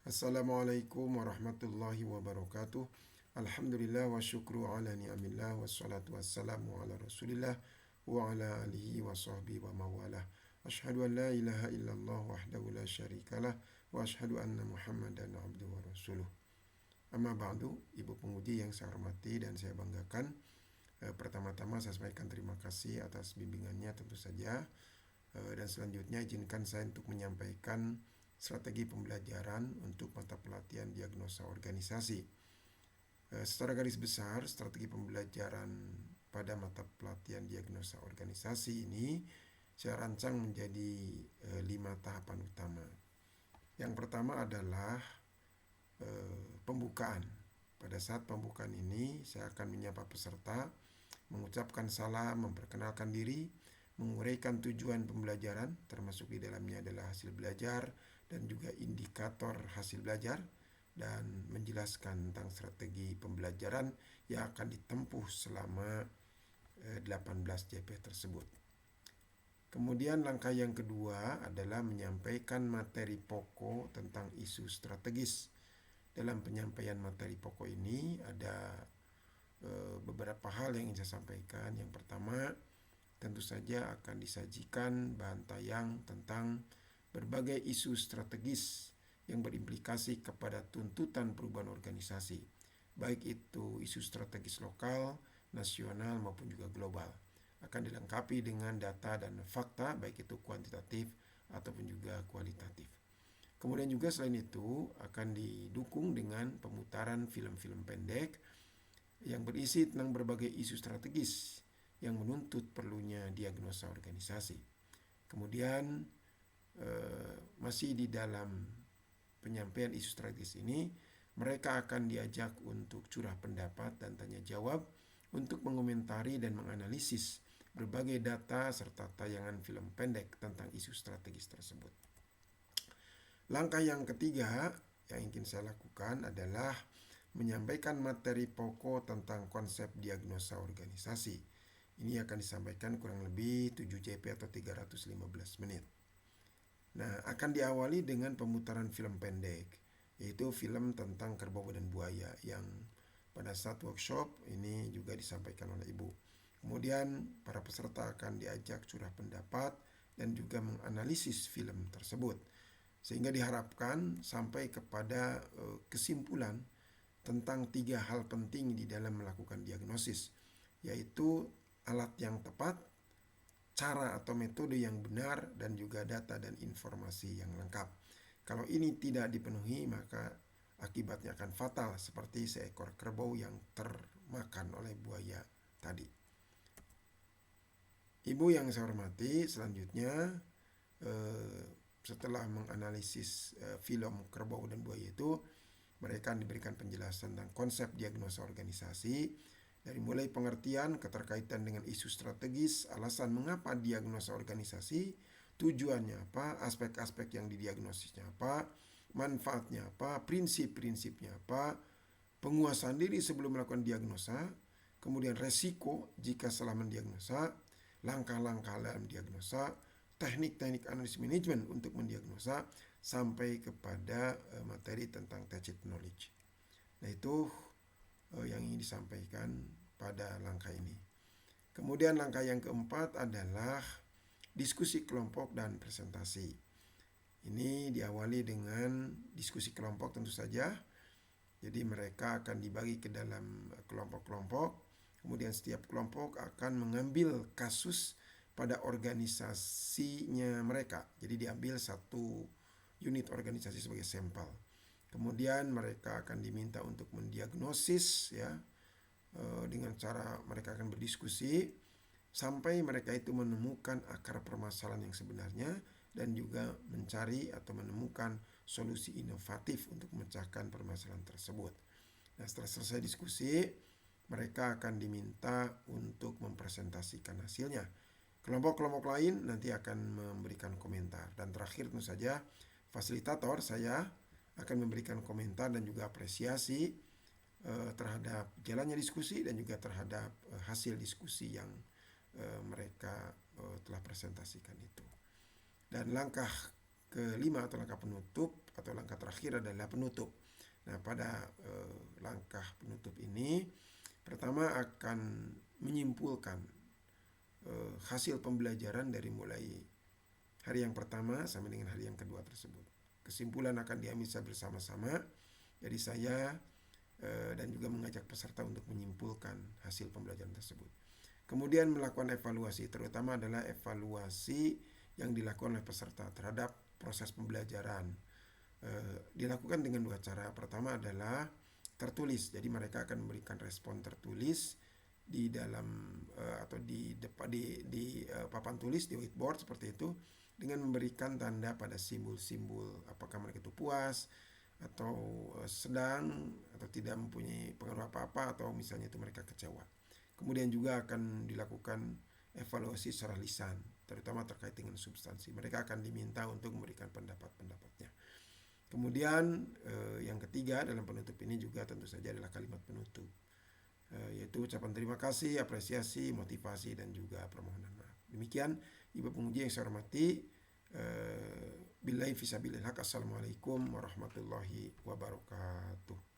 Assalamualaikum warahmatullahi wabarakatuh. Alhamdulillah wa syukru ala ni'amillah wassalatu wassalamu ala rasulillah wa ala alihi wa sahbihi wa mawalah. Ashhadu an la ilaha illallah wahdahu la syarikalah wa ashhadu anna muhammadan abduhu wa rasuluh. Amma ba'du, ibu pemudi yang saya hormati dan saya banggakan, pertama-tama saya sampaikan terima kasih atas bimbingannya tentu saja. Dan selanjutnya izinkan saya untuk menyampaikan strategi pembelajaran untuk mata pelatihan diagnosa organisasi. Secara garis besar, strategi pembelajaran pada mata pelatihan diagnosa organisasi ini saya rancang menjadi 5 tahapan utama. Yang pertama adalah pembukaan. Pada saat pembukaan ini, saya akan menyapa peserta, mengucapkan salam, memperkenalkan diri, menguraikan tujuan pembelajaran, termasuk di dalamnya adalah hasil belajar dan juga indikator hasil belajar, dan menjelaskan tentang strategi pembelajaran yang akan ditempuh selama 18 JP tersebut. Kemudian langkah yang kedua adalah menyampaikan materi pokok tentang isu strategis. Dalam penyampaian materi pokok ini ada beberapa hal yang ingin saya sampaikan. Yang pertama, tentu saja akan disajikan bahan tayang tentang berbagai isu strategis yang berimplikasi kepada tuntutan perubahan organisasi, baik itu isu strategis lokal, nasional maupun juga global. Akan dilengkapi dengan data dan fakta, baik itu kuantitatif ataupun juga kualitatif. Kemudian juga selain itu akan didukung dengan pemutaran film-film pendek yang berisi tentang berbagai isu strategis yang menuntut perlunya diagnosa organisasi. Kemudian masih di dalam penyampaian isu strategis ini, mereka akan diajak untuk curah pendapat dan tanya jawab untuk mengomentari dan menganalisis berbagai data serta tayangan film pendek tentang isu strategis tersebut. Langkah yang ketiga yang ingin saya lakukan adalah menyampaikan materi pokok tentang konsep diagnosa organisasi. Ini akan disampaikan kurang lebih 7 JP atau 315 menit. Nah, akan diawali dengan pemutaran film pendek, yaitu film tentang kerbau dan buaya yang pada saat workshop ini juga disampaikan oleh Ibu. Kemudian para peserta akan diajak curah pendapat dan juga menganalisis film tersebut, sehingga diharapkan sampai kepada kesimpulan tentang 3 hal penting di dalam melakukan diagnosis, yaitu alat yang tepat, cara atau metode yang benar, dan juga data dan informasi yang lengkap. Kalau ini tidak dipenuhi, maka akibatnya akan fatal seperti seekor kerbau yang termakan oleh buaya tadi. Ibu yang saya hormati, selanjutnya setelah menganalisis film kerbau dan buaya itu, mereka diberikan penjelasan tentang konsep diagnosa organisasi, dari mulai pengertian, keterkaitan dengan isu strategis, alasan mengapa diagnosa organisasi, tujuannya apa, aspek-aspek yang didiagnosisnya apa, manfaatnya apa, prinsip-prinsipnya apa, penguasaan diri sebelum melakukan diagnosa, kemudian resiko jika salah mendiagnosa, langkah-langkah dalam diagnosa, teknik-teknik analisis manajemen untuk mendiagnosa, sampai kepada materi tentang tacit knowledge. Nah, itu yang ingin disampaikan pada langkah ini. Kemudian langkah yang keempat adalah diskusi kelompok dan presentasi. Ini diawali dengan diskusi kelompok tentu saja. Jadi mereka akan dibagi ke dalam kelompok-kelompok. Kemudian setiap kelompok akan mengambil kasus pada organisasinya mereka. Jadi diambil satu unit organisasi sebagai sampel. Kemudian mereka akan diminta untuk mendiagnosis, ya, dengan cara mereka akan berdiskusi sampai mereka itu menemukan akar permasalahan yang sebenarnya dan juga mencari atau menemukan solusi inovatif untuk memecahkan permasalahan tersebut. Nah, setelah selesai diskusi, mereka akan diminta untuk mempresentasikan hasilnya. Kelompok-kelompok lain nanti akan memberikan komentar. Dan terakhir tentu saja fasilitator saya akan memberikan komentar dan juga apresiasi terhadap jalannya diskusi dan juga terhadap hasil diskusi yang mereka telah presentasikan itu. Dan langkah kelima atau langkah penutup atau langkah terakhir adalah penutup. Nah, pada langkah penutup ini pertama akan menyimpulkan hasil pembelajaran dari mulai hari yang pertama sampai dengan hari yang kedua tersebut. Kesimpulan akan diambil bersama-sama. Jadi saya dan juga mengajak peserta untuk menyimpulkan hasil pembelajaran tersebut. Kemudian melakukan evaluasi, terutama adalah evaluasi yang dilakukan oleh peserta terhadap proses pembelajaran. Dilakukan dengan dua cara. Pertama adalah tertulis, jadi mereka akan memberikan respon tertulis di dalam atau di papan tulis di whiteboard seperti itu, dengan memberikan tanda pada simbol-simbol apakah mereka itu puas atau sedang atau tidak mempunyai pengaruh apa-apa, atau misalnya itu mereka kecewa. Kemudian juga akan dilakukan evaluasi secara lisan, terutama terkait dengan substansi. Mereka akan diminta untuk memberikan pendapat-pendapatnya. Kemudian yang ketiga dalam penutup ini juga tentu saja adalah kalimat penutup, yaitu ucapan terima kasih, apresiasi, motivasi, dan juga permohonan maaf. Demikian Ibu penguji yang saya hormati. Billahi fisabilillah. Assalamualaikum warahmatullahi wabarakatuh.